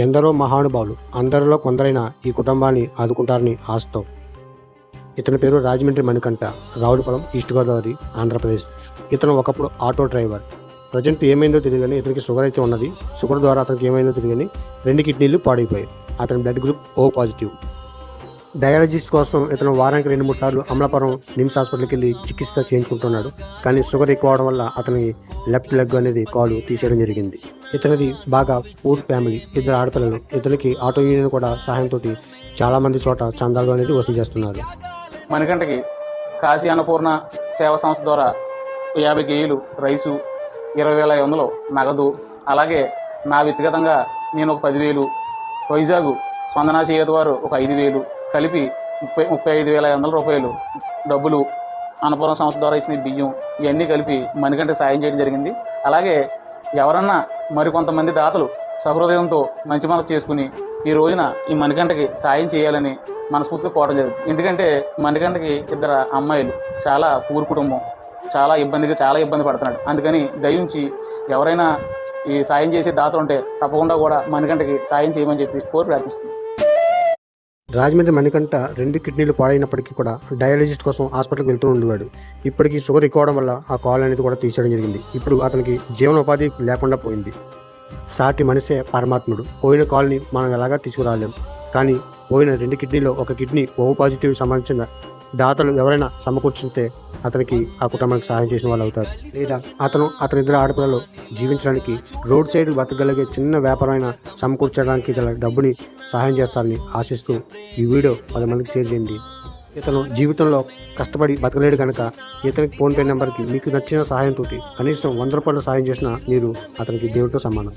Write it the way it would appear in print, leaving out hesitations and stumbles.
ఎందరో మహానుభావులు అందరిలో కొందరైన ఈ కుటుంబాన్ని ఆదుకుంటారని ఆశతో. ఇతని పేరు రాజమండ్రి మణికంఠ, రావులపాలెం, ఈస్ట్ గోదావరి, ఆంధ్రప్రదేశ్. ఇతను ఒకప్పుడు ఆటో డ్రైవర్. ప్రజెంట్ ఏమైందో తెలియదు కానీ ఇతనికి షుగర్ అయితే ఉన్నది. షుగర్ ద్వారా అతనికి ఏమైందో తెలియదు కానీ 2 కిడ్నీలు పాడైపోయాయి. అతని బ్లడ్ గ్రూప్ O పాజిటివ్. డయాలజిస్ట్ కోసం ఇతను వారానికి 2-3 సార్లు అమలాపురం నిమ్స్ హాస్పిటల్కి వెళ్ళి చికిత్స చేయించుకుంటున్నాడు. కానీ షుగర్ ఎక్కువ అవడం వల్ల అతని లెఫ్ట్ లెగ్ అనేది కాలు తీసేయడం జరిగింది. ఇతనిది బాగా పూర్ ఫ్యామిలీ, 2 ఆడపిల్లలు. ఇతనికి ఆటో యూనియన్ కూడా సహాయంతో చాలామంది చోట చందాలు అనేది వసూలు చేస్తున్నారు. మణికంఠకి కాశీ అన్నపూర్ణ సేవా సంస్థ ద్వారా 50 కేజీలు రైసు, 20,500 నగదు, అలాగే నా వ్యక్తిగతంగా నేను ఒక 10,000, వైజాగ్ స్పందన చేయూత వారు ఒక 5,000 కలిపి 35,500 రూపాయలు డబ్బులు, అన్నపూర్ణ సంస్థ ద్వారా ఇచ్చిన బియ్యం, ఇవన్నీ కలిపి మణికంఠ సాయం చేయడం జరిగింది. అలాగే ఎవరన్నా మరికొంతమంది దాతలు సహృదయంతో మంచి మనసు చేసుకుని ఈ రోజున ఈ మణికంఠకి సాయం చేయాలని మనస్ఫూర్తిగా కోరడం జరిగింది. ఎందుకంటే మణికంఠకి 2 అమ్మాయిలు, చాలా పూర్ కుటుంబం, చాలా ఇబ్బంది పడుతున్నాడు. అందుకని దయించి ఎవరైనా ఈ సాయం చేసే దాతలు ఉంటే తప్పకుండా కూడా మణికంఠకి సాయం చేయమని చెప్పి కోరి ప్రార్థిస్తుంది. రాజమండ్రి మణికంఠ 2 కిడ్నీలు పాడైనప్పటికీ కూడా డయాలజిస్ట్ కోసం హాస్పిటల్కి వెళ్తూ ఉండేవాడు. ఇప్పటికీ షుగర్ ఎక్కువ అవడం వల్ల ఆ కాల్ అనేది కూడా తీసేయడం జరిగింది. ఇప్పుడు అతనికి జీవనోపాధి లేకుండా పోయింది. సాటి మనిషే పరమాత్ముడు. పోయిన కాల్ని మనం ఎలాగా తీసుకురాలేం. కానీ పోయిన 2 కిడ్నీలో 1 కిడ్నీ O పాజిటివ్ సంబంధించిన దాతలు ఎవరైనా సమకూర్చుంటే అతనికి, ఆ కుటుంబానికి సహాయం చేసిన వాళ్ళు అవుతారు. లేదా అతని 2 ఆడపిల్లలు జీవించడానికి, రోడ్ సైడ్ బతకగలిగే చిన్న వ్యాపారమైన సమకూర్చడానికి గల డబ్బుని సహాయం చేస్తారని ఆశిస్తూ ఈ వీడియో 10 మందికి షేర్ చేయండి. ఇతను జీవితంలో కష్టపడి బతకలేడు కనుక ఇతనికి ఫోన్పే నెంబర్కి మీకు నచ్చిన సహాయంతో కనీసం 100 రూపాయలు సహాయం చేసినా మీరు అతనికి దేవుడితో సమానం.